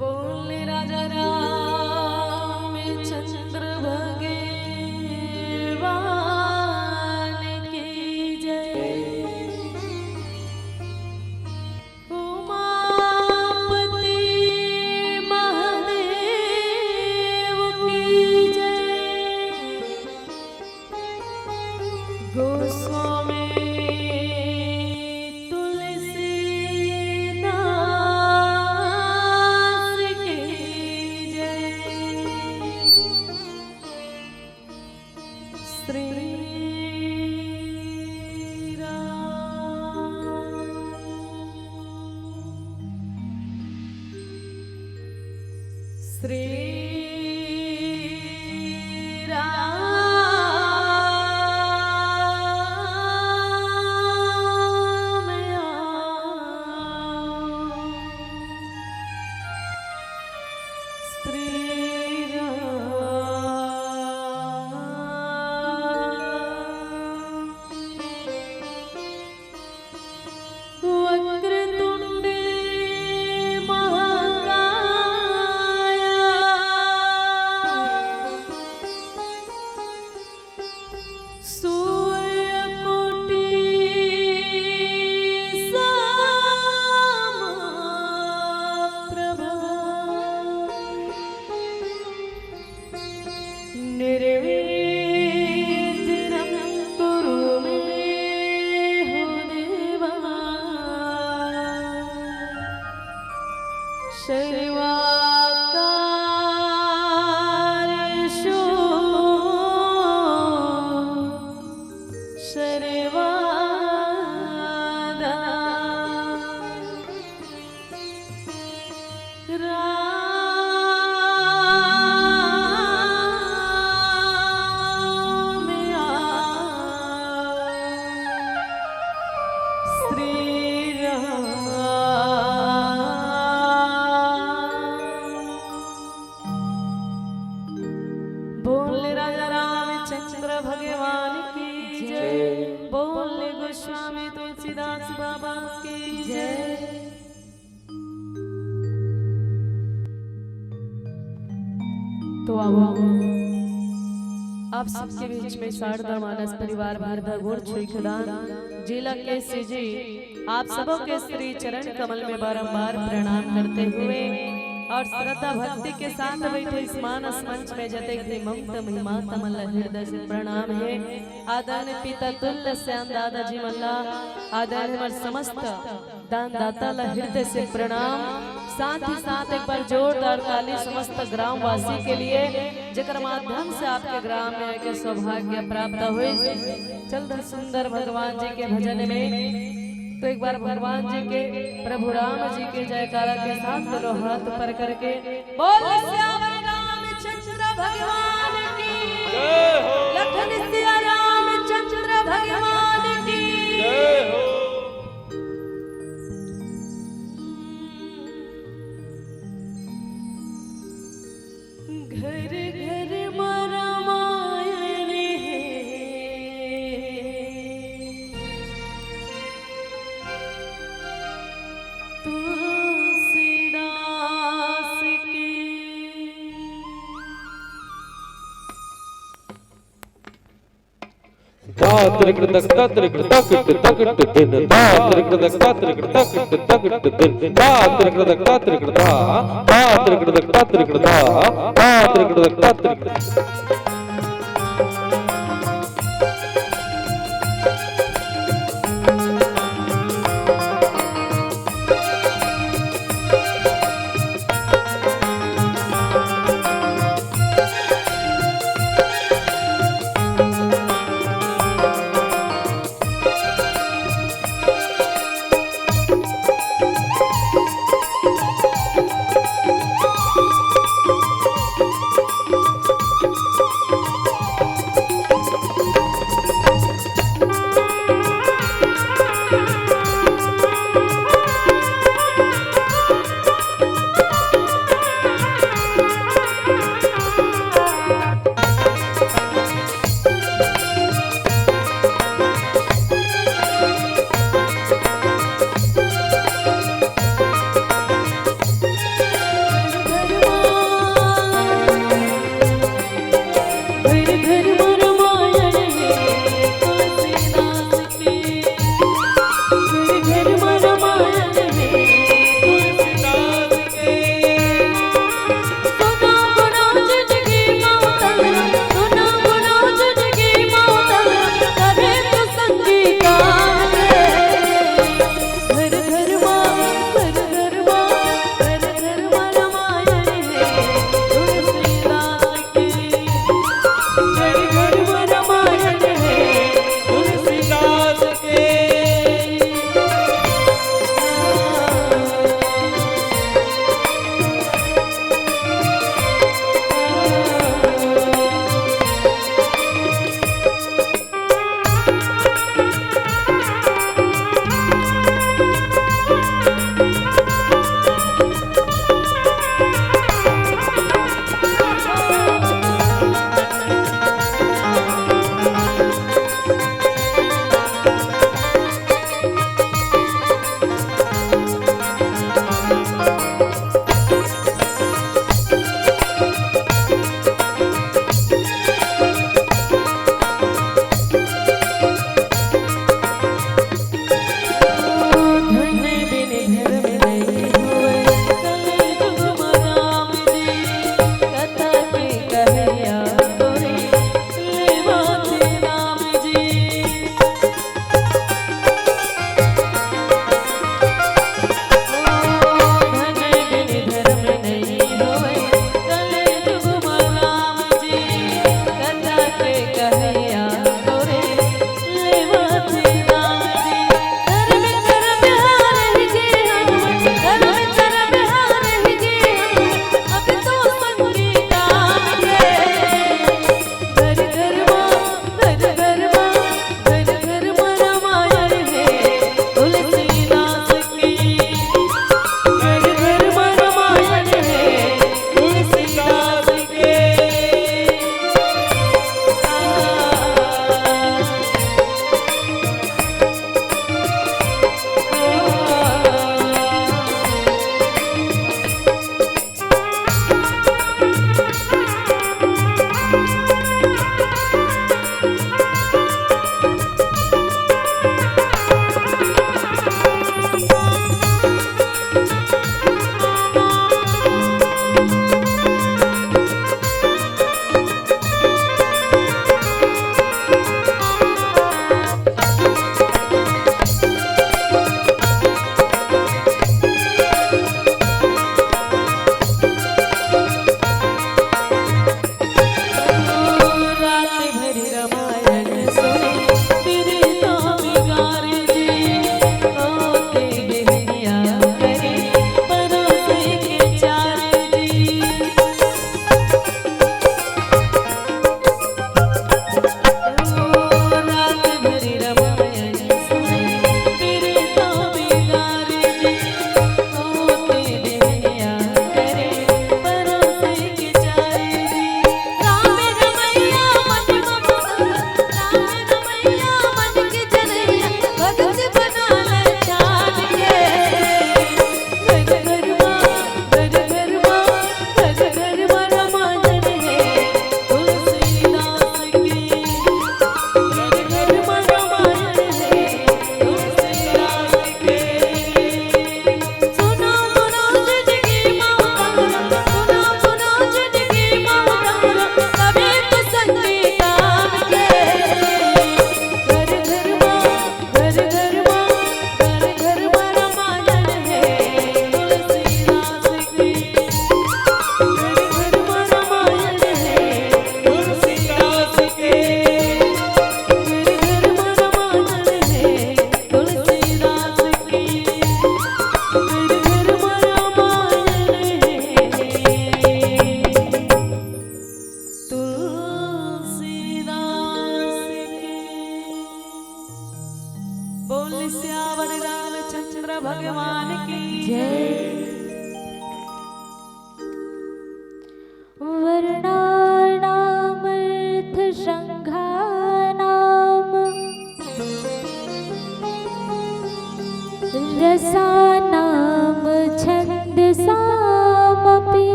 बोल राजा राम बोले गोस्वामी तुलसीदास बाबा की जय। तो आप सबके बीच में शारदा मानस परिवार भारदा गोर छुईखदान जिला के सीजी आप सबों के श्री चरण कमल में बारंबार प्रणाम करते हुए और श्रद्धा भक्ति के साथ बैठे इस मानस मंच में जते थे ममता महिमा तमल हृदय से प्रणाम है। आदरणीय पिता तुल्य श्याम दादा जी मल्ला आदरणीय हमारे समस्त दान दाता हृदय से प्रणाम। साथ ही साथ एक बार जोरदार ताली समस्त ग्रामवासी के लिए जेकर माध्यम से आपके ग्राम में आके सौभाग्य प्राप्त हुए। चल सुंदर भगवान जी के भजन में तो एक बार भगवान जी के प्रभु राम जी के जयकारा के साथ दोनों हाथ पर करके बोल श्याम रामचंद्र भगवान की जय हो, लखन सिया रामचंद्र भगवान की जय हो। घर घर रामायण है तुलसीदास की। तात्रिकृतक तात्रिकृतक तकट दिन तात्रिकृतक तात्रिकृतक तकट दिन तात्रिकृतक तात्रिकृता तात्रिकृतक तात्रिकृता तात्रिकृतक तात्रिकृत।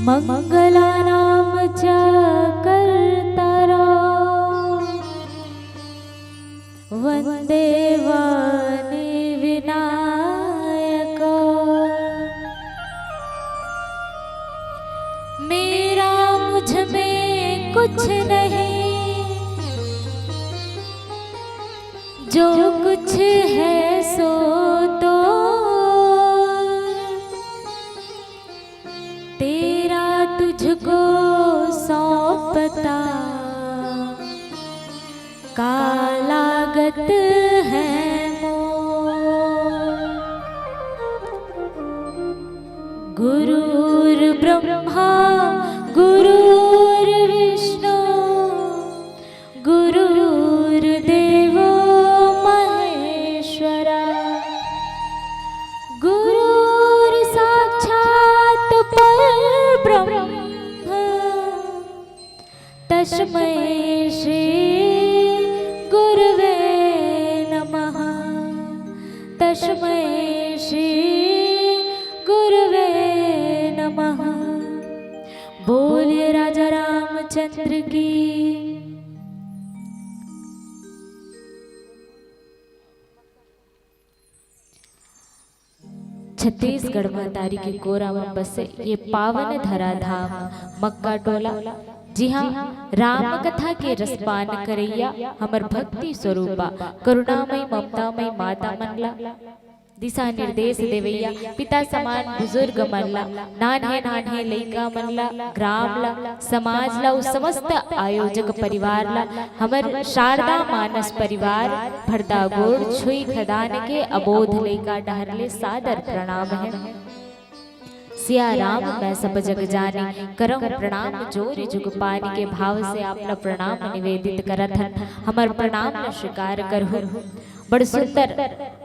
मंगलानाम च कर्तारा वंदे वाणी विनायक। मेरा मुझ में कुछ नहीं, जो कुछ है सो तो तेरा तुझको सौंपता कालागत है मोर। गुरुर् ब्रह्मा गुरुर्विष्णु गुरुर्देवो महेश्वरा। गुरुर्साक्षात् परब्रह्म तस्मै श्री गुरुवे नमः। तस्मै श्री गुरुवे नमः। बोलिए राजा रामचंद्र की। छत्तीसगढ़ महतारी के कोरा में बसे ये पावन धरा धाम मक्का टोला। जी हाँ, राम कथा के रसपान करैया हमर भक्ति स्वरूपा करुणामय ममतामय माता मनला। दिशा निर्देश देवैया पिता समान बुजुर्ग मनला। नान्हे नान्हे लइका मनला, ग्राम ला, समाज ला, उस समस्त आयोजक परिवार ला, हमर शारदा मानस परिवार भरदागोड़ छुई खदान के अबोध लइका डहरले सादर प्रणाम है। सिया राम मैं सब जग जानी, करम प्रणाम जोर जुग पानी के भाव से आपला प्रणाम निवेदित करत हन। हमर प्रणाम स्वीकार करहु। बड़ सुंदर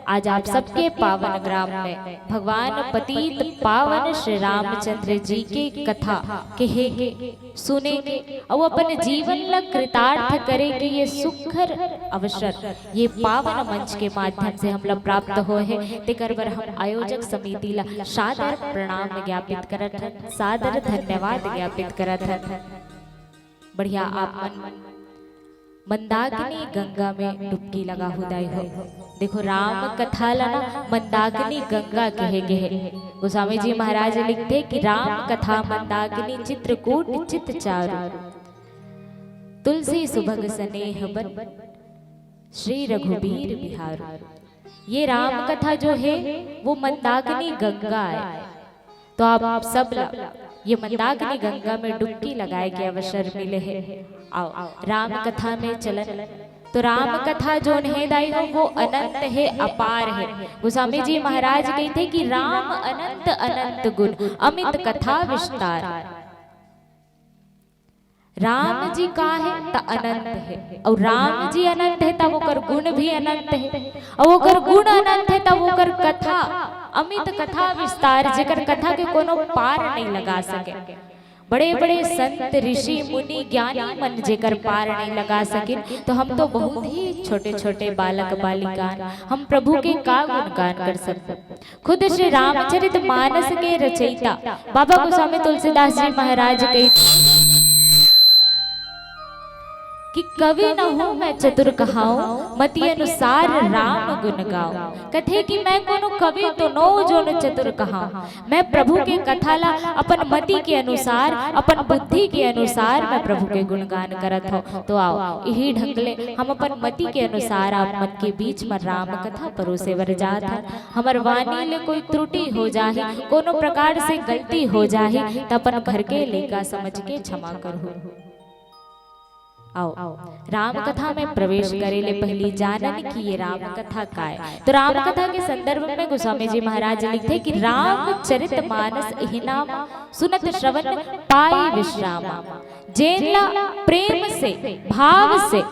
आज आप सबके पावन ग्राम में भगवान पतित पावन श्री रामचंद्र जी के कथा कहे के सुने के और अपन जीवन ला कृतार्थ करे के ये सुखर अवसर ये पावन मंच के माध्यम से हम लोग प्राप्त हो है। तेकर बर हम आयोजक समिति ला सादर प्रणाम ज्ञापित करत हन, सादर धन्यवाद ज्ञापित करत हन। बढ़िया आप मंदाकिनी गंगा में डुबकी लगा हुदाई हो। देखो राम कथा लाना मंदाकिनी गंगा कहे गए। गोस्वामी जी महाराज लिखते कि राम कथा मंदाकिनी चित्रकूट चित चारु, तुलसी सुभग स्नेह बन श्री रघुबीर बिहार। ये राम कथा जो है वो मंदाकिनी गंगा है। तो आप सब ये मंदाकिनी गंगा में डुबकी लगाए के अवसर मिले हैं। आओ राम कथा में चलन। तो राम कथा जो है दाई हो वो अनंत है, अपार है। गोस्वामी जी महाराज कहते कि राम अनंत अनंत गुण अमित कथा विस्तार। राम जी का है त अनंत है और राम जी अनंत है तब ओकर गुण भी अनंत है और ओकर गुण अनंत है तब ओकर कथा अमित कथा विस्तार, जेकर कथा के कोनो पार नहीं लगा सके। बड़े बड़े संत ऋषि मुनि ज्ञानी मन जेकर पार नहीं लगा सके। तो हम तो बहुत ही छोटे छोटे बालक बालिका हम प्रभु के का गुणगान कर सकते। खुद श्री रामचरित मानस के रचयिता बाबा गोस्वामी तुलसीदास जी महाराज कहते कि कवि न हूँ मैं चतुर कहाऊं, मति अनुसार राम गुण गाऊं। कथे कि मैं कोनो कवि तो नो जो न चतुर कहाऊं, मैं प्रभु के कथा ला अपन मति के अनुसार अपन बुद्धि के अनुसार मैं प्रभु के गुणगान करत हो। तो आओ यही ढंगले हम अपन मति के अनुसार आप मन के बीच में राम कथा परोसे वर जात है। हमर वाणी ले कोई त्रुटि हो जाही, कोनो प्रकार से गलती हो जाही त अपन घर के लेका समझ के क्षमा करहु। आओ राम कथा में प्रवेश करे ले पहली जानन कि ये राम कथा का है। तो राम कथा के संदर्भ में गोस्वामी जी महाराज लिखते कि रामचरित मानस एहि नाम सुनत श्रवण पाई विश्रामा। जेला प्रेम से भाव से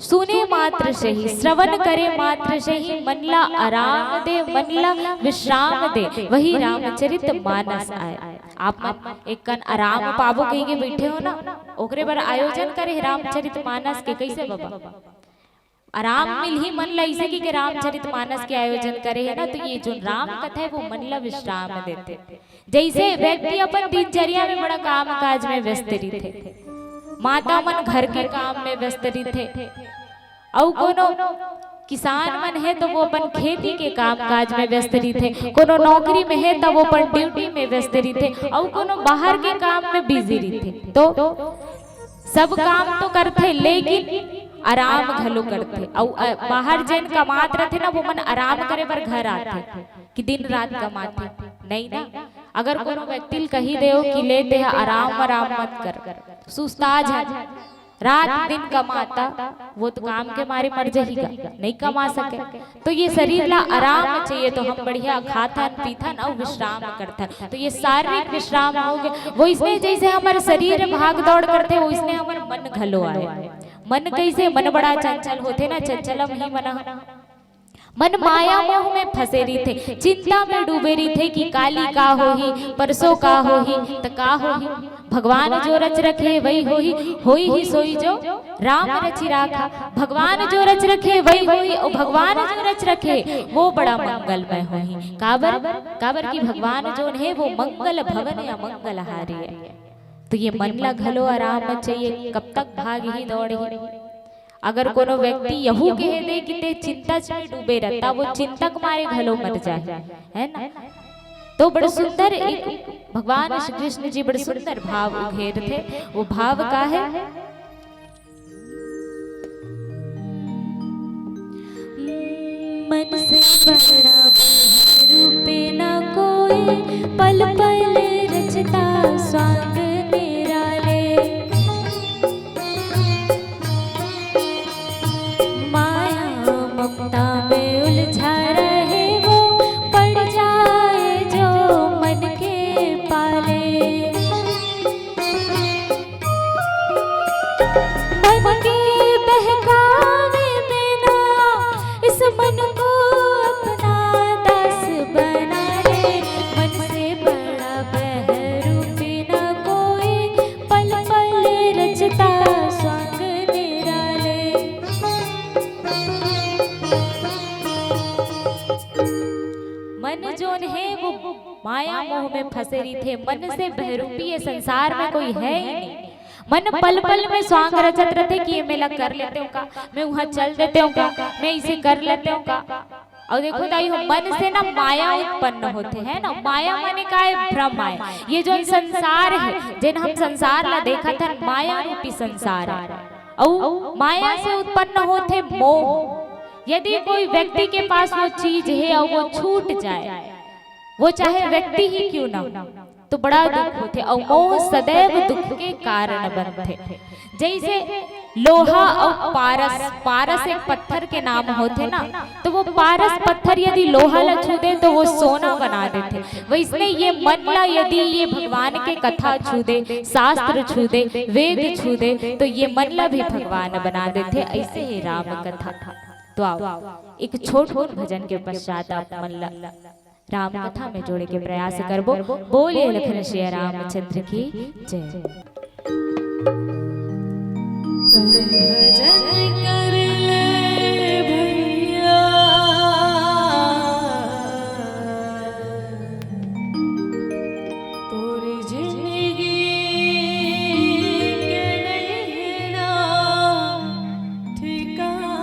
सुने मात्र से ही श्रवण करे मात्र से ही मनला आराम दे, मनला विश्राम दे, वही रामचरित मानस आए। आप एक कन आराम पाबो कहीं के बैठे हो ना, ओकरे बर आयोजन करे रामचरित मानस के। कैसे बाबा आराम मिल ही मन ला ऐसे कि रामचरितमानस के आयोजन करे है ना, तो ये जो राम कथा है वो मन ला विश्राम देते। जैसे व्यक्ति अपन दिनचर्या में बड़ा काम काज में व्यस्त थे, माता मन घर के काम में व्यस्त थे, और कोनो किसान मन है तो वो अपन खेती के काम काज में व्यस्त थे, कोनो नौकरी में है तो वो अपन ड्यूटी में व्यस्त थे, और कोनो बाहर के काम में बिजी थे। तो सब काम तो करते लेकिन आराम घलो करते, और बाहर जैन कमात रहते ना वो मन आराम करे पर घर आते कि दिन रात कमाते नहीं ना। अगर कोनो व्यक्ति कही दे कि लेते है आराम मत कर, सुस्ता जा, रात दिन कमाता, वो तो काम के मारे मर जाएगा, नहीं कमा सके। तो ये शरीर ला आराम चाहिए, तो हम बढ़िया खाथन पीथन और विश्राम करथन। तो ये शारीरिक विश्राम हो गए, वो इसने जैसे हमारे शरीर भाग दौड़ करते वो इसने हमारे मन घलो आए। मन कैसे, मन बड़ा चंचल होते ना, चंचलम ही मना, मन माया मोह में फंसे रही थे, चिंता में डूबे रही थे कि काली का होही, परसों का होही, त का होही। भगवान जो रच रखे वही होई ही सोई जो राम रचि राखा। भगवान जो रच रखे वही होई, और भगवान जो रच रखे वो बड़ा मंगलमय होही। काबर की भगवान जो है वो मंगल भवन या मंगलहारी है। तो ये मन ला घलो आराम चाहिए, कब तक भाग ही दौड़ ही। अगर कोनो व्यक्ति यहू कह दे कि ते चिंता में डूबे रहता, वो चिंतक मारे घलो मर जाए, है ना। तो बड़े सुंदर एक भगवान श्री कृष्ण जी बड़े सुंदर भाव उघेर थे। वो भाव का है, मन से बड़ा रूपे न कोई, पल पल रचता स्वांग निराले। माया ममता में उलझा रहे वो, पड़ जाए जो मन के पाले। मन के बहकावे बिना इस मन को अपना दास बना ले। मन से बड़ा बहरूपी न कोई, पल पल रचता स्वांग निराले। मन जोन है वो माया मोह में फंसे रही थे, मन से बहरूपी है, संसार में कोई है ही नहीं। मन पल पल में स्वांग रचत रहते कि ये मैं कर लेते हूँ का, मैं वहां चल देते हूँ का, मैं इसे कर लेते हूँ का। और देखो दाई हो, मन से ना माया उत्पन्न होते हैं ना। माया माने का है भ्रम है। ये जो संसार है, जिन हम संसार ला देखा था, माया रूपी संसार है, और माया से उत्पन्न होते मोह। यदि कोई व्यक्ति के पास वो चीज है और वो छूट जाए, वो चाहे व्यक्ति ही क्यों ना, तो बड़ा दुख होते, और मोह सदैव दुख के कारण बनते। जैसे लोहा और पारस, पारस एक पत्थर के नाम होते ना, तो वो पारस पत्थर यदि लोहा ला छू दे तो वो सोना बना देते। वैसे ये मन ला यदि ये भगवान के कथा छू दे, शास्त्र छू दे, वेद छू दे, तो ये मन ला भी भगवान बना देते। ऐसे ही राम कथा। तो आओ एक छोट भजन के पश्चात आप मन ला राम कथा में जोड़े के प्रयास करबो। बोलिए लखन श्री रामचंद्र की जय। भजन कर ले भैया, तोरी जिंदगी के नहीं ना ठिकाना।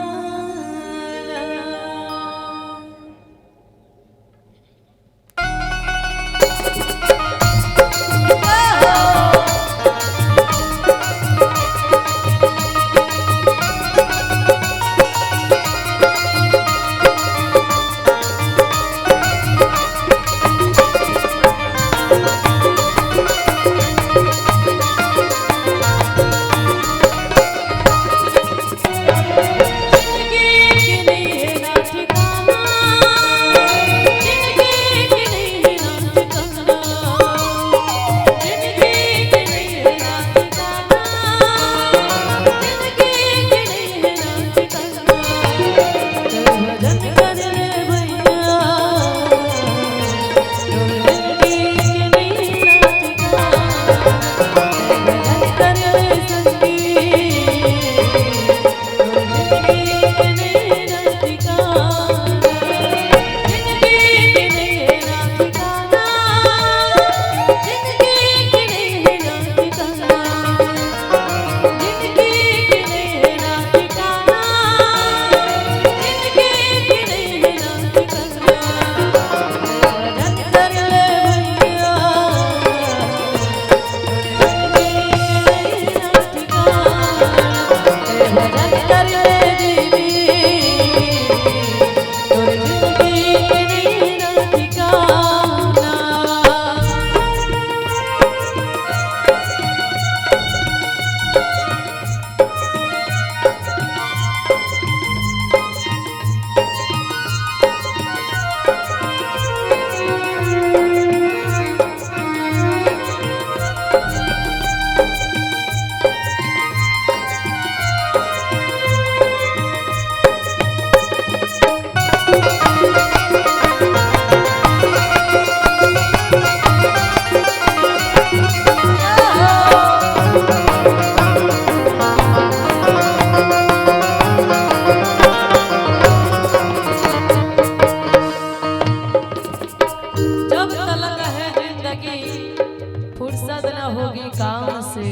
फुर्सत न होगी काम से,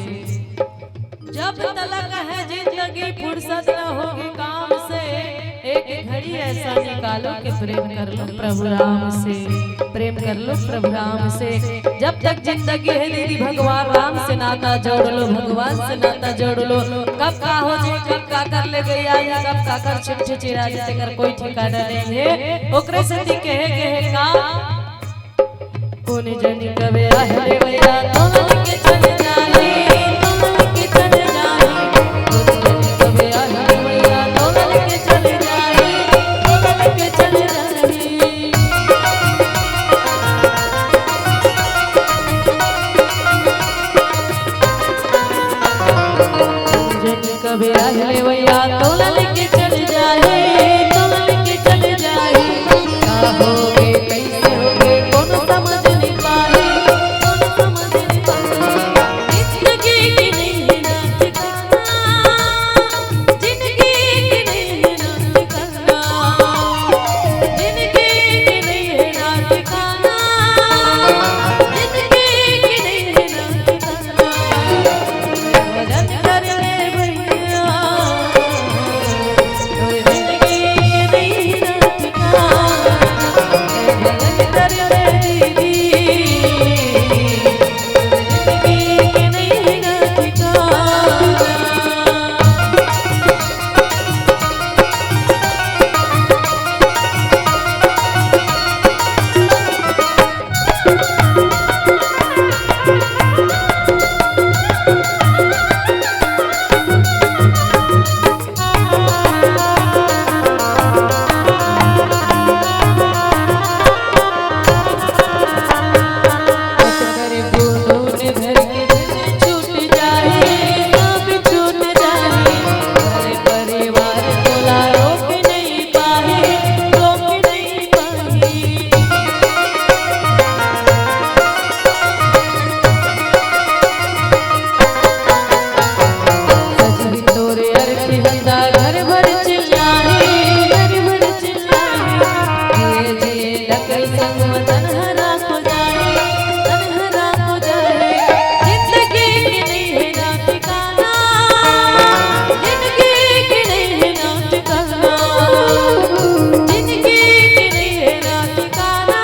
जब तलक है जिंदगी फुर्सत न होगी काम से, एक घड़ी ऐसा निकालो कि प्रेम कर लो प्रभु राम से, प्रेम कर लो प्रभु राम से। जब तक जिंदगी है दीदी भगवान राम से नाता जोड़ लो, भगवान से नाता जोड़ लो। कब का हो जाए, कब का कर ले गया, कब का कर चिड़चिड़ा जैसे कर कोई ठिकाना नहीं है। ओकरे से कहे का कोने जनी कवे आहले भैया तो के चल जाए, तो के चल जाए, कोने जनी कवे आहले भैया तो के चल जाए, तो के चल जाए। जनी कवे आहले भैया तो के चल जाए, तो के चल जाए। का होगे कैसे होगे कोनो समझ नहीं पाए, कोनो समझ नहीं पाए। जिंदगी की नहीं है ना ठिकाना, जिंदगी की नहीं है ना ठिकाना, जिंदगी की नहीं है ना ठिकाना, जिंदगी की नहीं है ना ठिकाना। भजन कर ले भैया तोरे जिंदगी की नहीं है ना ठिकाना, भजन कर ले दीदी तोरे जिंदगी की नहीं है ना ठिकाना। करे बूंद भर के दिल छूट जाए, सब छूट जाए। अरे परिवार तोला रोक नहीं पाए, रोक नहीं पाए। सजनी तोरे अरखी हंदा घर भर चिल्लाए, घर भर चिल्लाए। जिए जिए लगई संग वतन हरा हो जाए, तन हरा हो जाए। जिंदगी की नहीं है ना ठिकाना, जिंदगी की नहीं है ना ठिकाना, जिंदगी की नहीं है ना ठिकाना,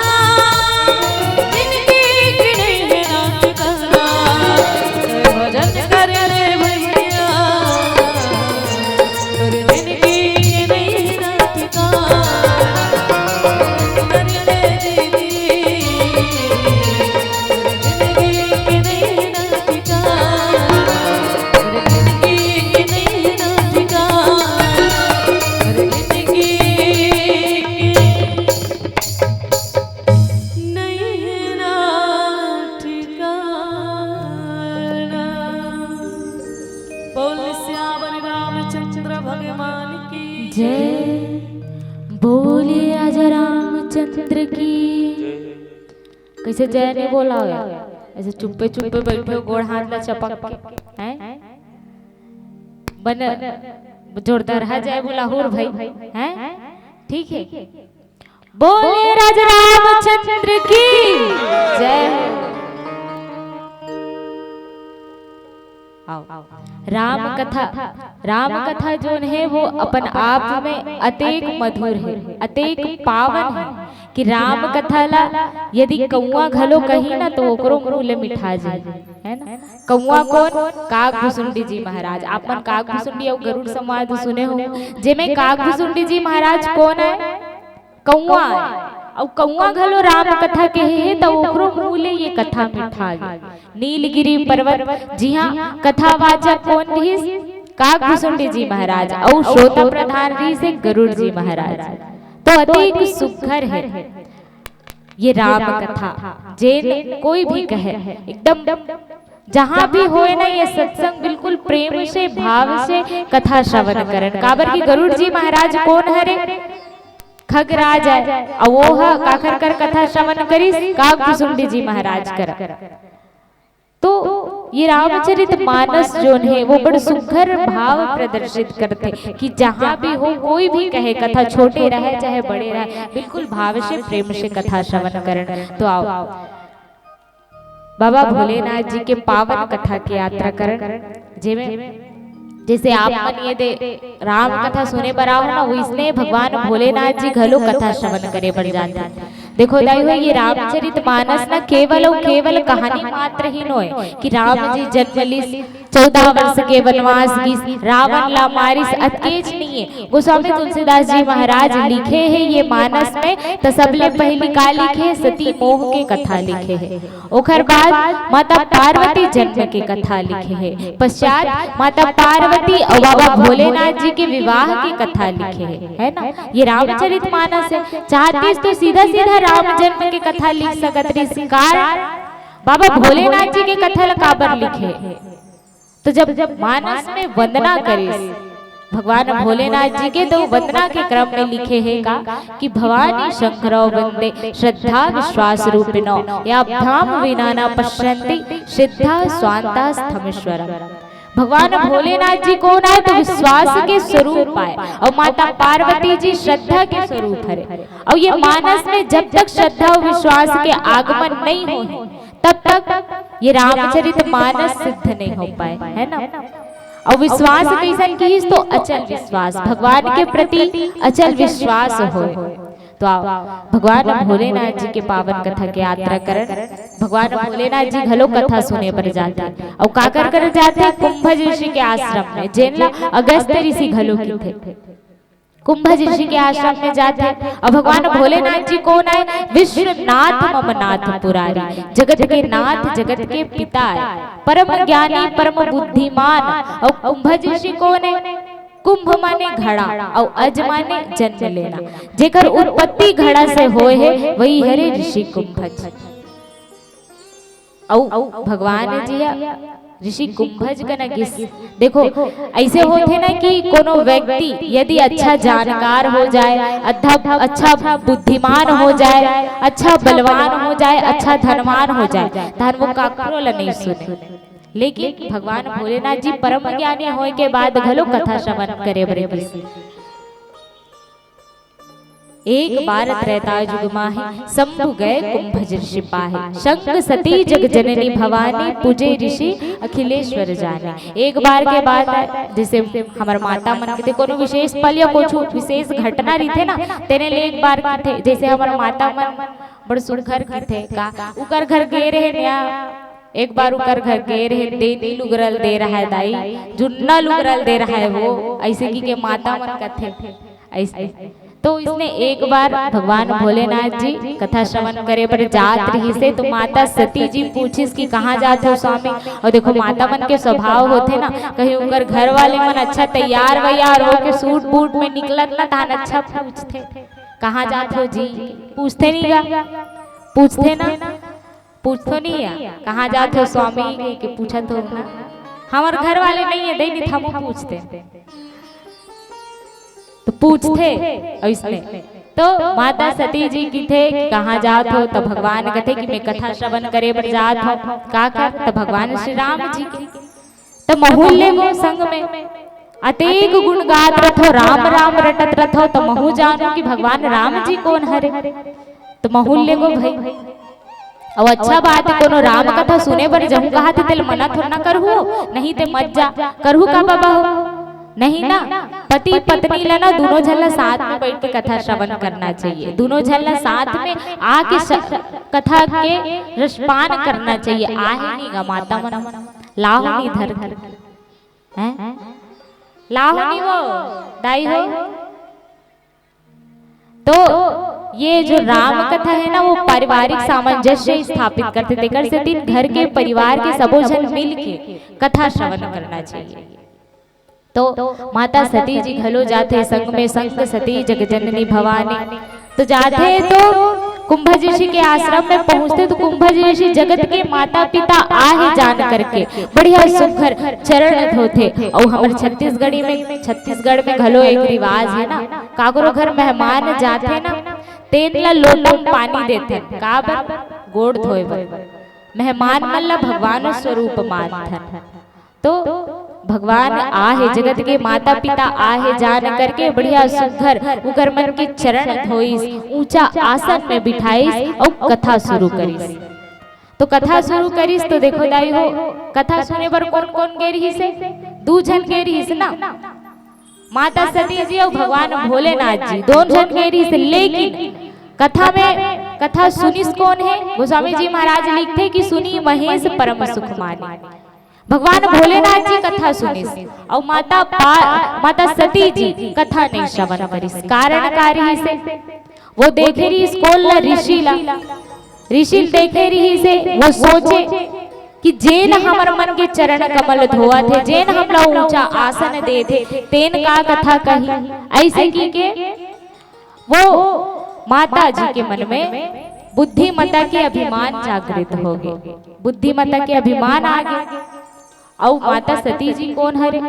जिंदगी की नहीं है ना ठिकाना। भजन कर रे भैया तोरे जिंदगी की नहीं है ना ठिकाना, कर ले दीदी तोरे जिंदगी की नहीं है ना ठिकाना, तोरे जिंदगी की नहीं है ना ठिकाना, तोरे जिंदगी की नहीं है ना ठिकाना। बोल श्यावर रामचंद्र भगवान की जय बोले राजा रामचंद्र की। कैसे जय नहीं बोला हो यार? ऐसे चुप्पे चुप्पे बैठे हो, गोड़ हाथ ला चपक के हैं? बन जोरदार है जय बोला हुर भाई हैं? ठीक है। बोले राजा रामचंद्र की जय। राम कथा जो है वो अपन आप में अतेक मधुर है, अतेक पावन है कि राम कथा ला यदि कौआ घलो कही ना तो ओकरो मुंह ले मिठा जाए, है ना। कौआ कौन? काग भुसुंडी जी महाराज। आपन काग भुसुंडी और गरुड़ संवाद सुने हो, जेमे काग भुसुंडी जी महाराज कौन है? कौआ है। और कौआ घलो राम कथा के है तो ओकरो मुंह ले ये कथा मिठा गई। नीलगिरी पर्वत, जी हाँ, कथावाचक कौन रही? काग भुसुंडी जी महाराज और श्रोता प्रधान रही से गरुड़ जी महाराज। तो अतिक सुघर है ये राम कथा, जे कोई भी कहे एकदम जहाँ भी होए ना ये सत्संग बिल्कुल प्रेम से भाव से कथा श्रवण करन। काबर की गरुड़ जी महाराज कौन हरे? खगराज है, अवोह काखर कर कथा श्रवण करी काग भुसुंडी जी महाराज कर। तो ये रामचरित मानस जो है वो बड़े सुघर भाव प्रदर्शित करते कि जहाँ भी हो कोई भी कहे कथा, छोटे रहे चाहे बड़े रहे, बिल्कुल भाव से प्रेम से कथा श्रवण करन। तो आओ बाबा भोलेनाथ जी के पावन कथा की यात्रा करन जेमें जैसे आप मन ये दे राम कथा सुने पर आओ ना, इसने भगवान भोलेनाथ जी घलो कथा श्रवण करे बढ़ जाते हैं। देखो दाई हो, ये रामचरित मानस न केवल और केवल कहानी मात्र ही नोय कि राम जी जन्म लिस 14 वर्ष के वनवास गिस रावण ला मारिस अतकेच नहीं है। गोस्वामी तुलसीदास जी महाराज लिखे हैं ये मानस में तो सबले पहली का लिखे सती मोह के कथा लिखे है। ओखर बाद माता पार्वती जन्म के कथा लिखे है। पश्चात माता पार्वती और बाबा भोलेनाथ जी के विवाह की कथा लिखे है ना। ये रामचरित मानस है। चाहती तो सीधा सीधा राम जन्म की कथा लिख सकत रही, बाबा भोलेनाथ जी के कथा काबर लिखे। तो जब मानस में वंदना करे भगवान भोलेनाथ जी के, तो वंदना के क्रम में लिखे है का कि भवानी शंकरो वंदे श्रद्धा विश्वास रूपिणो या भ्राम विना न पश्यन्ति सिद्धा स्वांता स्थमेश्वर। भगवान भोलेनाथ जी कौन है तो विश्वास के स्वरूप आए और माता पार्वती जी श्रद्धा के स्वरूप है। और ये मानस में जब तक श्रद्धा और विश्वास के आगमन नहीं हो तब तक ये रामचरित मानस सिद्ध नहीं हो पाए, है ना। और विश्वास कैसन की तो अचल विश्वास, भगवान के प्रति अचल विश्वास हो। तो भगवान भोलेनाथ जी के पावन कथा के यात्रा करन भगवान भोलेनाथ जी घलो कथा सुने पर जाते और का कर जाते कुंभज ऋषि के आश्रम में, जेनला अगस्त ऋषि घलो की थे। कुंभज ऋषि के आश्रम में जाते और भगवान भोलेनाथ जी कौन है, विश्वनाथ मम नाथ पुरारी, जगत के नाथ जगत के पिता है, परम ज्ञानी परम बुद्धिमान। और कुंभज ऋषि कौन है, कुंभ माने घड़ा और अज माने जन्म लेना, जेकर उत्पत्ति घड़ा से होए है वही हरे ऋषि कुंभज। और भगवान जी ऋषि कुंभज का न किस देखो ऐसे होते ना कि कोनो व्यक्ति यदि अच्छा जानकार हो जाए, अच्छा बुद्धिमान हो जाए, अच्छा बलवान हो जाए, अच्छा धनवान हो जाए तो वो काकरो ला नहीं सुने। लेकिन भगवान भोलेनाथ जी परम ज्ञानी होए के बाद घलो कथा श्रवण करे बरे। एक बार त्रेता युग माहि शंभु गए कुंभज ऋषि पाहि, शंख सती जग जननी भवानी पूजे ऋषि अखिलेश्वर जाने। एक बार के बाद जैसे हमार माता मन के कोनो विशेष पल या कुछ विशेष घटना रही थे ना, तेरे लिए एक बार की थे जैसे हमार माता मन बड़ सुखर की थे का उकर घर गए रहे नया। एक बार उकर घर गए रहे दे लुगरल दे रहा है दाई, जुन्ना लुगरल दे रहा है वो, ऐसे की के माता मन कथे ऐसे। तो इसने एक बार भगवान भोलेनाथ जी कथा श्रवण करे पर जात रही से, तो माता सती जी पूछिस कि कहाँ जाते हो स्वामी। और देखो माता मन के स्वभाव होते ना, कहीं उनकर घर वाले मन अच्छा तैयार वैयार हो के सूट बूट में निकलत ना तान अच्छा पूछते कहाँ जाते हो जी, पूछते नहीं गा, पूछते ना, पूछतो नहीं है कहाँ जाते हो स्वामी के पूछत हो ना। हमारे घर वाले नहीं है दे नहीं हम पूछते तो पूछते इसने। तो माता सती जी की थे कहाँ जात हो, तो भगवान कहते कि मैं कथा श्रवण करे पर जात हो का कर, तो भगवान श्री राम जी की तो महुल्ले को संग में अतेक गुण गात रथो, राम राम रटत रथो। तो महु जानो कि भगवान राम जी कौन हरे, तो महुल्ले को भाई और अच्छा बात है कोनो राम कथा सुने पर जहूं कहा थे तेल मना थोड़ा ना करहु, नहीं ते मत जा करहु का बाबा हो नहीं ना। पति पत्नी ला ना दोनों झल्ला साथ में बैठ के कथा श्रवण करना चाहिए, दोनों झल्ला साथ में आके कथा के रसपान करना चाहिए। आहे नहीं गा माता मन लाहो नहीं धर हैं, लाहो नहीं वो दाई हो। तो ये जो राम कथा है ना वो पारिवारिक सामंजस्य स्थापित करते देकर से दिन घर के परिवार के सबो जन मिल के कथा श्रवण करना चाहिए। तो माता सती जी घलो जाते संग में संग सती जगजननी भवानी। तो जाते तो कुंभज ऋषि के आश्रम में पहुंचते तो कुंभज ऋषि जगत के माता पिता आहे जान करके बढ़िया सुखर चरण धोते। और हमारे छत्तीसगढ़ में घलो एक रिवाज है ना, काकरो घर मेहमान जाते ना तेन ला लोटम पानी देते काबर गोड़ धोए मेहमान मन ला भगवान स्वरूप मानथन। तो भगवान आहे जगत के माता पिता आहे जान करके बढ़िया सुघर उकर मन के चरण धोइस, ऊंचा आसन में बिठाइस और कथा शुरू करिस। तो कथा शुरू करीस तो देखो दाई हो कथा सुने पर कौन कौन गे रही से 2 जन गे रही से ना माता सती जी और भगवान भोलेनाथ जी 2 जन गे रही से। लेकिन कथा में कथा सुनिस कौन है? गोस्वामी जी महाराज लिखते कि सुनी महेश परम सुख मानी। भगवान भोलेनाथ जी कथा सुनिस और माता सती जी कथा नहीं श्रवण करिस। कारण कार्य से वो देखे रही स्कोल ऋषि देखे रही से वो सोचे कि जेन हमर मन के चरण कमल धोआ थे जेन हमला ऊंचा आसन दे थे तेन का कथा कही। ऐसे की के वो माता जी के मन में बुद्धिमता के अभिमान जागृत हो गए, बुद्धिमता के अभिमान आ गए। और माता सती जी कौन हरे?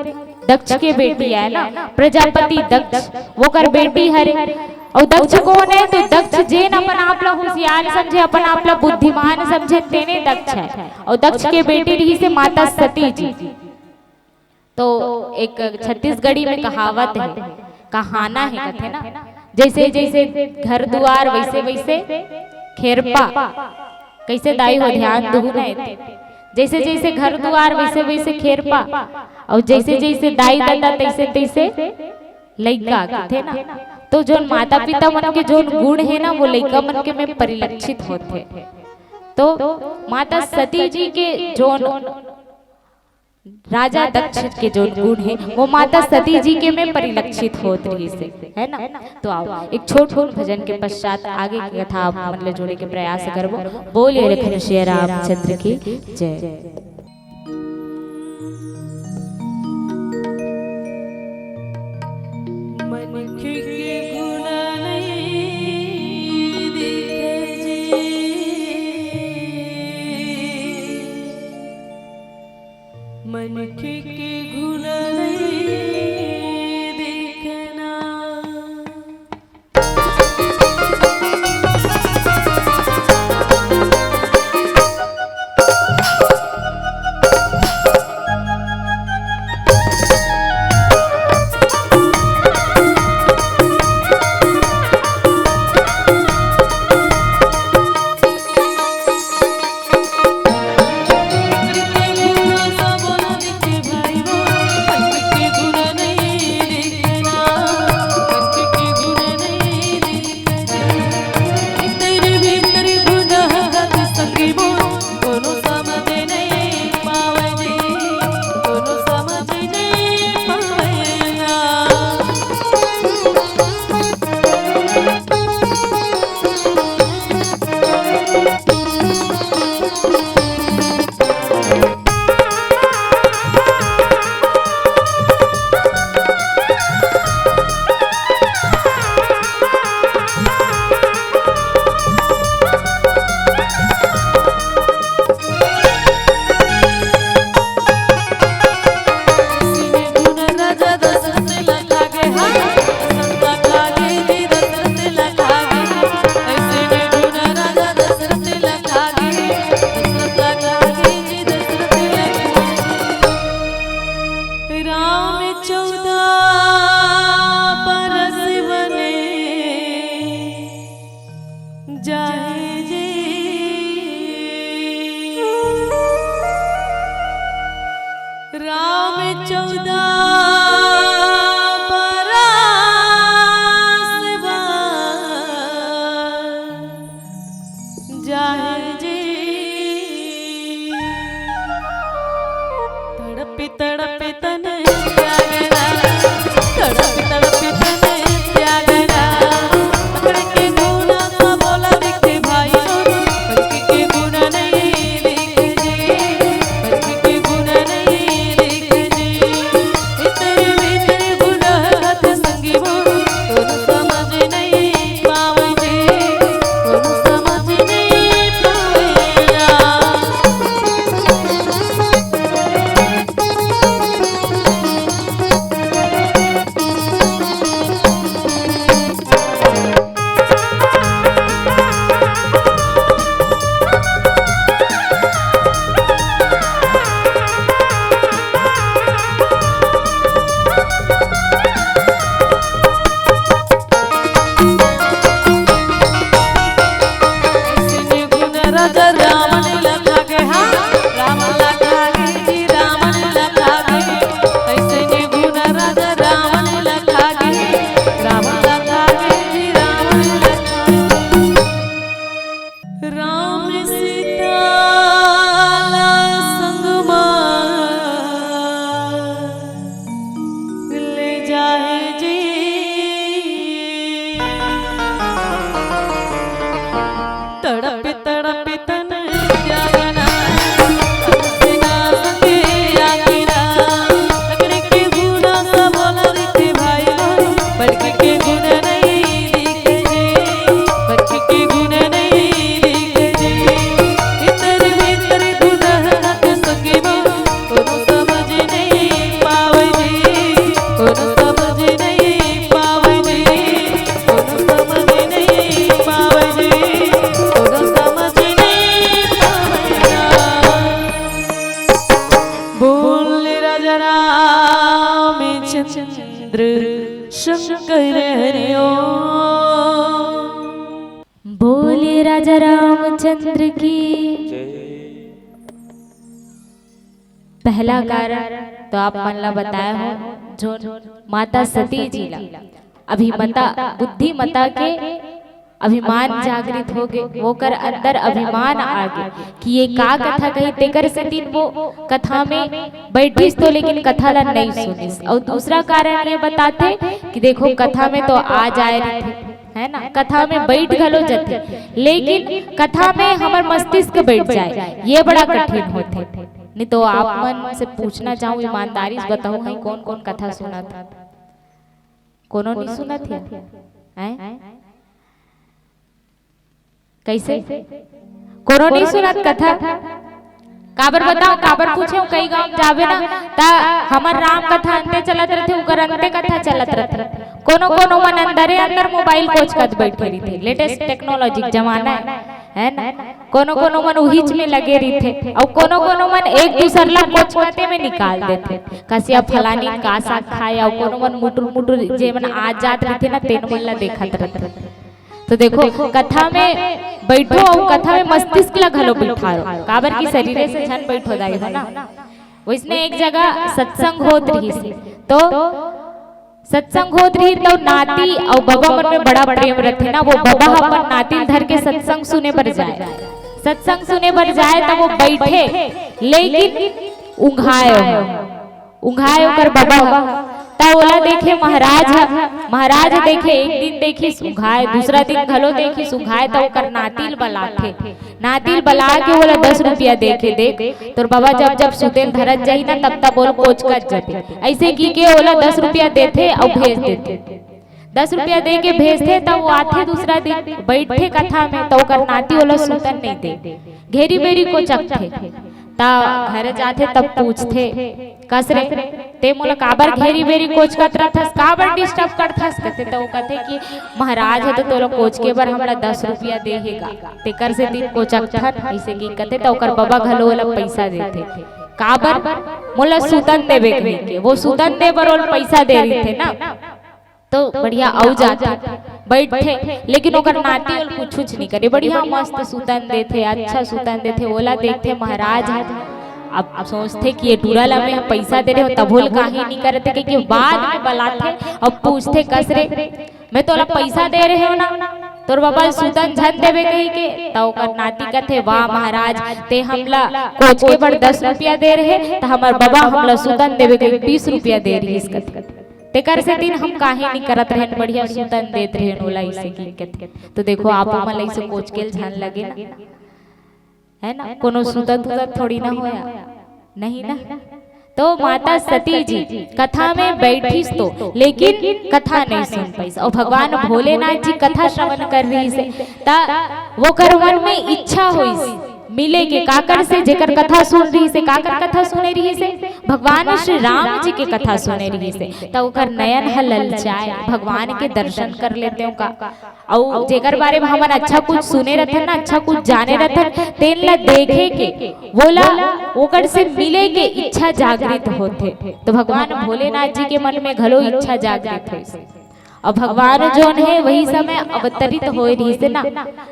दक्ष के बेटी है ना, प्रजापति दक्ष वो कर बेटी हरे। और दक्ष कौन है? तो दक्ष जेन अपन आपला होशियार समझे अपन आपला बुद्धिमान समझे तेने दक्ष है। और दक्ष के बेटी रही से माता सती जी। तो एक छत्तीसगढ़ी में कहावत है, कहाना है कथे ना, जैसे जैसे घर द्वार वैसे वैसे खेरपा। कैसे दाई हो ध्यान दू ना, जैसे जैसे घर द्वार वैसे वैसे खेरपा और जैसे जैसे दाई दादा तैसे तैसे लइका थे ना। तो जो माता पिता मन के जो गुण है ना वो लइका मन के में परिलक्षित होते। तो माता सती जी के जो राजा दक्ष के जो गुण है वो माता सती जी के में परिलक्षित होत रही से, है ना। तो आओ एक छोट भजन के पश्चात आगे की कथा आप मतलब जोड़े के प्रयास करबो। बोलिए लखन श्री रामचंद्र की जय। मनखे के गुण नहीं देखना, रामचंद्र शंकर हरि ओम। बोले राजा रामचंद्र की। पहला कारण तो आप मन ला बताया हो, जो माता सती जी ला अभिमता बुद्धिमता के अभिमान जागृत हो गए, वो कर अंदर अभिमान आ गए कि ये का कथा कही तेकर से दिन वो कथा में बैठीस तो लेकिन कथा ला नहीं सुनिस। और दूसरा कारण ये बताते कि देखो कथा में तो आ जाए रहे थे, है ना, कथा में बैठ गलो जते, लेकिन कथा में हमार मस्तिष्क बैठ जाए ये बड़ा कठिन होते। नहीं तो आप मन से पूछना चाहूँ ईमानदारी से बताऊँ है कौन कौन कथा सुना था? कोनो नहीं सुना थे? कैसे कोनो नहीं सुना कथा? काबर बताओ, काबर पूछे कई गांव जावे ना ता हमर राम कथा अंते चलत रहते, उकर अंते कथा चलत रहते। कोनो कोनो मन अंदर मोबाइल कोच कद बैठ रही थे, लेटेस्ट टेक्नोलॉजी जमाना है ना। कोनो कोनो मन उहिच में लगे रही थे और कोनो कोनो मन एक दूसर ला कोच कते में निकाल देते, कसिया फलानी का साग खाया और कोनो मन मुटुर मुटुर जे मन आज जात रहते ना तेन मन ला देखत रहते। तो देखो कथा में बैठो और कथा में मस्तिष्क ला घलो बिठारो, काबर की शरीर से झन बैठो जाए हो ना। वैसने एक जगह सत्संग होत रही से, तो सत्संग होत रही तो नाती और बाबा मन में बड़ा प्रेम रहते ना, वो बाबा अपन नाती धर के सत्संग सुने पर जाए, सत्संग सुने पर जाए तो वो बैठे लेकिन उंघायो कर बाबा ता ओला देखे महाराज देखे, एक दिन देखी सुघाए, दूसरा दिन घलो देखी सुघाए, तो ओकर नातिल बला के बोला 10 रुपया देखे देख तोर बाबा जब जब सुतेल धरत जाई ना तब तब बोल कोच कच जाते। ऐसे की के ओला 10 रुपया देते और भेज देते, 10 रुपया दे के भेजते, तब वो आते दूसरा दिन बैठे कथा में तो ओकर नाती ओला सुतन नहीं दे, घेरी बेरी को चकथे ता घर जाते तब पूछते कसरे ते मोला काबर घेरी बेरी कोच कतरा थस, काबर डिस्टर्ब करथस कहते, तो कहते कि महाराज है तो तोला कोच के बार हमरा 10 रुपया देहेगा तेकर से दिन कोचक थन ऐसे की कहते, तो ओकर बाबा घलो वाला पैसा देते, काबर मोला सुतन देवे के, वो सुतन दे बर पैसा दे रही थे ना, तो बढ़िया आउ जाते बैठे, लेकिन ओकर नाती और कुछ नहीं करे, बढ़िया मस्त सुतन देते, अच्छा सुतन देते, ओला देखते महाराज है। अब सोचते कि ये टूराला में हम पैसा दे रहे हो तब बोल काहे नहीं करते, क्योंकि बाद में बुलाते और पूछते कसरे मैं तोला पैसा दे रहे हो ना, तोर बाबा सुतन झन देवे कही के, तो ओकर नाती कहते वाह महाराज ते हमला कोच के बड़ 10 रुपया दे रहे, तो हमार बाबा हमला सुतन देवे कही 20 रुपया दे रही इसका, तेकर से दिन हम काहे नहीं करत रहन, बढ़िया सुतन देत रहन ओला ऐसे की कहते। तो देखो आप मन ऐसे कोच के झन लगे ना, है ना, कोनो सुतत थोड़ी ना होया नहीं ना। तो माता सती जी कथा में बैठीस तो लेकिन कथा नहीं सुन पाईस, और भगवान भोलेनाथ जी कथा श्रवण कर रही से ता वो कर मन में इच्छा हुई मिले के काकर से जेकर कथा सुन रही से, काकर कथा सुने रही से, भगवान श्री राम जी के कथा सुने रही से, तो ओकर नयन हलल जाए भगवान के दर्शन कर लेते हो का, और जेकर बारे में हमन अच्छा कुछ सुने रहते ना, अच्छा कुछ जाने रहते तेन ला देखे के बोला ओकर से मिले के इच्छा जागृत होते, तो भगवान भोलेनाथ जी के मन में घलो इच्छा जागृत हुई, और भगवान जोन है वही समय अवतरित हो रही से ना,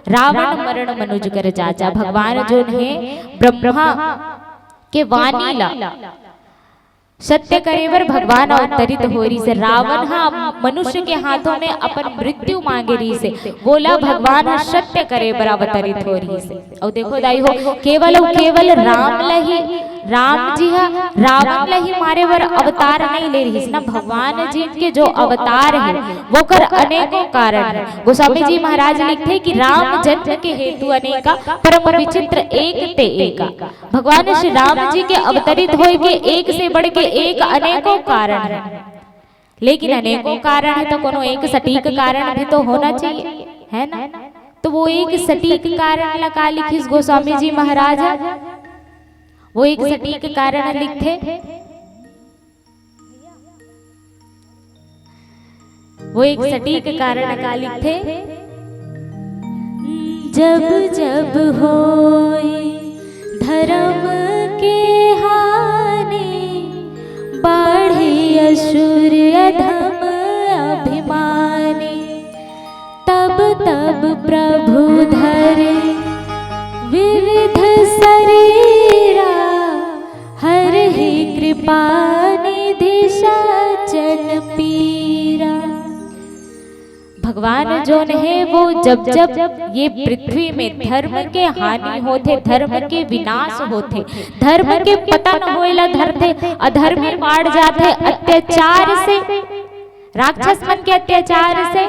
रावण मरण मनुज कर जाचा, भगवान जोन है ब्रह्मा के वाणी ला सत्य करे बर भगवान अवतरित हो रही से, रावण हा मनुष्य के हाथों में अपन मृत्यु मांगे रही से, बोला भगवान सत्य करे बर अवतरित हो रही से। और देखो दाई हो केवल राम जी हा रावण लही मारे बर अवतार नहीं ले रही ना, भगवान जी के जो अवतार है वो कर अनेकों कारण है। गोस्वामी जी महाराज लिखते कि राम जन्म के हेतु अनेका परम विचित्र एक ते एका, भगवान श्री राम जी के अवतरित होए के एक से बढ़ के एक अनेकों कारण है, लेकिन अनेकों कारण है तो कोनो एक सटीक कारण भी तो होना चाहिए, है ना। तो वो एक सटीक कारण लगा लिखिस गोस्वामी जी महाराज, वो एक सटीक कारण लिखते, वो एक सटीक कारण का लिखते, जब जब होए धर्म के हानि, बाढ़े असुर तब प्रभु धरे विविध शरीरा, हर ही कृपा निधि सजन पीरा। भगवान जोन है वो जब जब ये पृथ्वी में धर्म के हानि होते, धर्म के विनाश होते, धर्म के पतन होएला धरते, अधर्मी बाढ़ जाते, अत्याचार से, राक्षस मन के अत्याचार से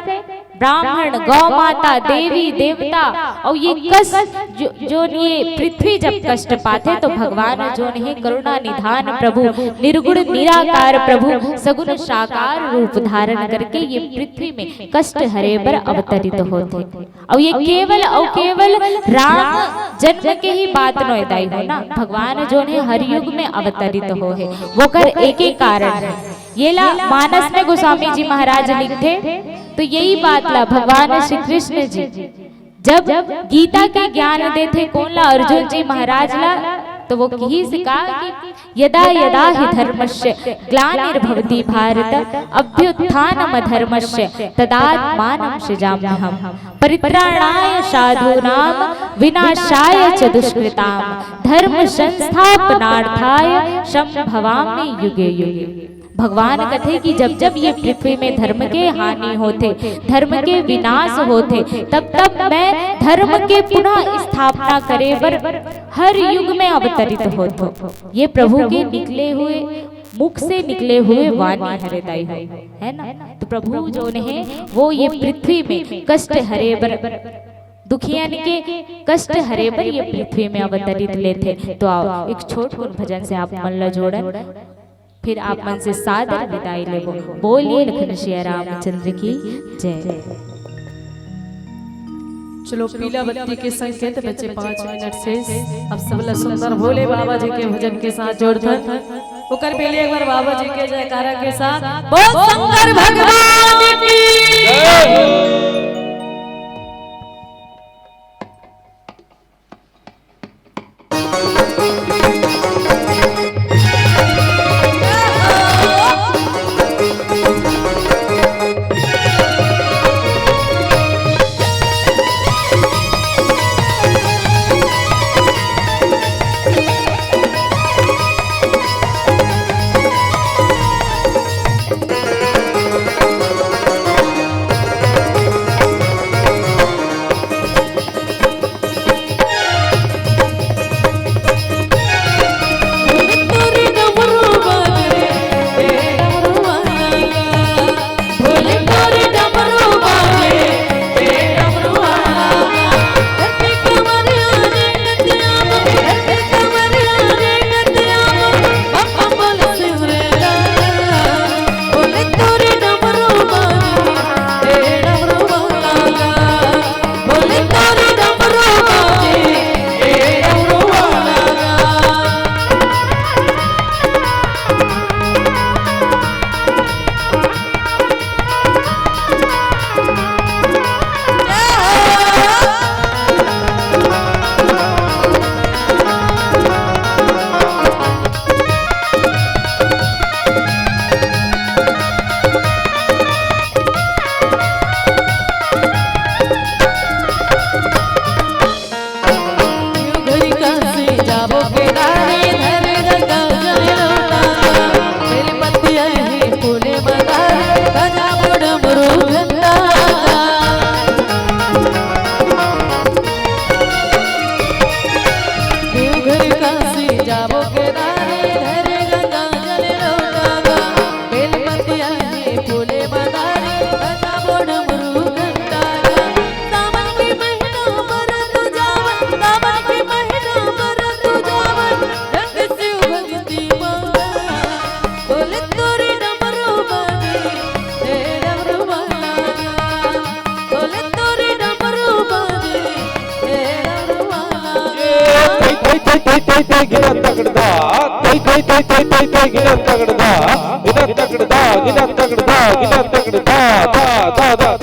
ब्राह्मण, गौ माता, देवी देवता और ये कष्ट जो ये पृथ्वी जब कष्ट पाते, तो भगवान जो है करुणा निधान प्रभु, निर्गुण निराकार प्रभु, सगुण साकार रूप धारण करके ये पृथ्वी में कष्ट हरे पर अवतरित होते। और ये केवल राम जन्म के ही बात नोदाई हो ना, भगवान जो है हर युग में अवतरित हो है, वो कर एक ही कारण है। ये ला मानस में गोस्वामी जी महाराज लिखते, तो यही बात ला भगवान श्री कृष्ण जी जब गीता के ज्ञान देते कौन ला, अर्जुन जी महाराज ला, तो वो यही सिखा कि यदा यदा हि धर्मस्य ग्लानिर्भवति भारत अभ्युत्थानम धर्मस्य तदात्मानं सृजाम्यहम् परित्राणाय साधूनां विनाशाय च दुष्कृतां धर्म संस्थापनार्थाय संभवामि युगे युगे। भगवान कहते कि जब जब ये पृथ्वी में धर्म के हानि होते, धर्म के विनाश होते, तब तब मैं धर्म के पुनः स्थापना करे बर हर युग में अवतरित होते। ये प्रभु के निकले हुए मुख से निकले हुए वाणी हरेदाई है ना। तो प्रभु जो है वो ये पृथ्वी में कष्ट हरे बर, दुखियन के कष्ट हरे पर ये पृथ्वी में अवतरित लेते। तो आओ एक छोट भजन से आप मन ला जोड़न, फिर आप मन से सादर विदाई लेगो। बोलिए लखन श्री रामचंद्र की जय। चलो पीला बत्ती के संकेत बचे 5 मिनट से अब सबला सुंदर भोले बाबा जी के भजन के साथ जोड़कर ओकर पहले एक बार बाबा जी के जयकारा के साथ बोल शंकर भगवान की जय। गिना तगड़दा तई तई तई तई तई तई गिना तगड़दा गिना तगड़दा गिना तगड़दा गिना तगड़दा दा दा दा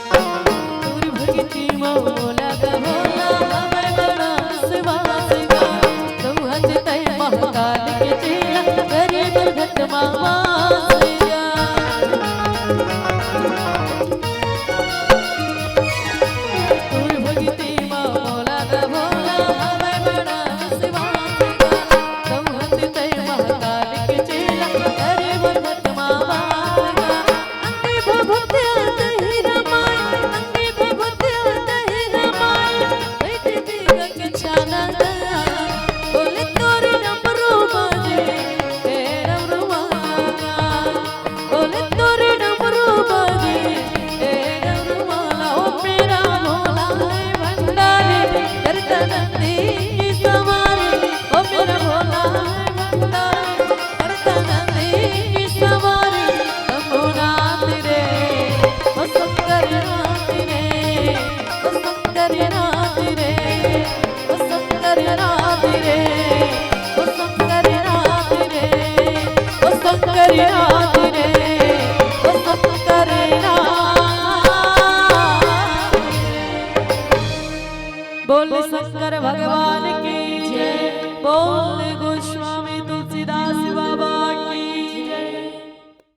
तोर भक्ति मौला का भोला हमें बड़ा विश्वास गा तू हज तय महाकाल के चेला गरीब भक्त मामा तोर भक्ति मौला का भोला हमें बड़ा विश्वास गा तू हज तय महाकाल के चेला गरीब भक्त मामा अंगे भभूति तहि रमाई अंगे भभूति तहि रमाई बैठ दिल के छाना बोले तोरी डमरू बाजे हे डमरू वाला बोले तोरी डमरू बाजे हे डमरू वाला ओ मेरा भोला है भंडारी करता नंदी की सवारी ओ मेरा भोला है भंडारी करता नंदी की सवारी शंभुनाथ रे ओ शंकरनाथ रे ओ शंकरनाथ रे ओ शंकरनाथ रे ओ शंकरनाथ रे ओ शंकरनाथ रे ओ शंकरनाथ बोल शंकर भगवान की जय बोल गोस्वामी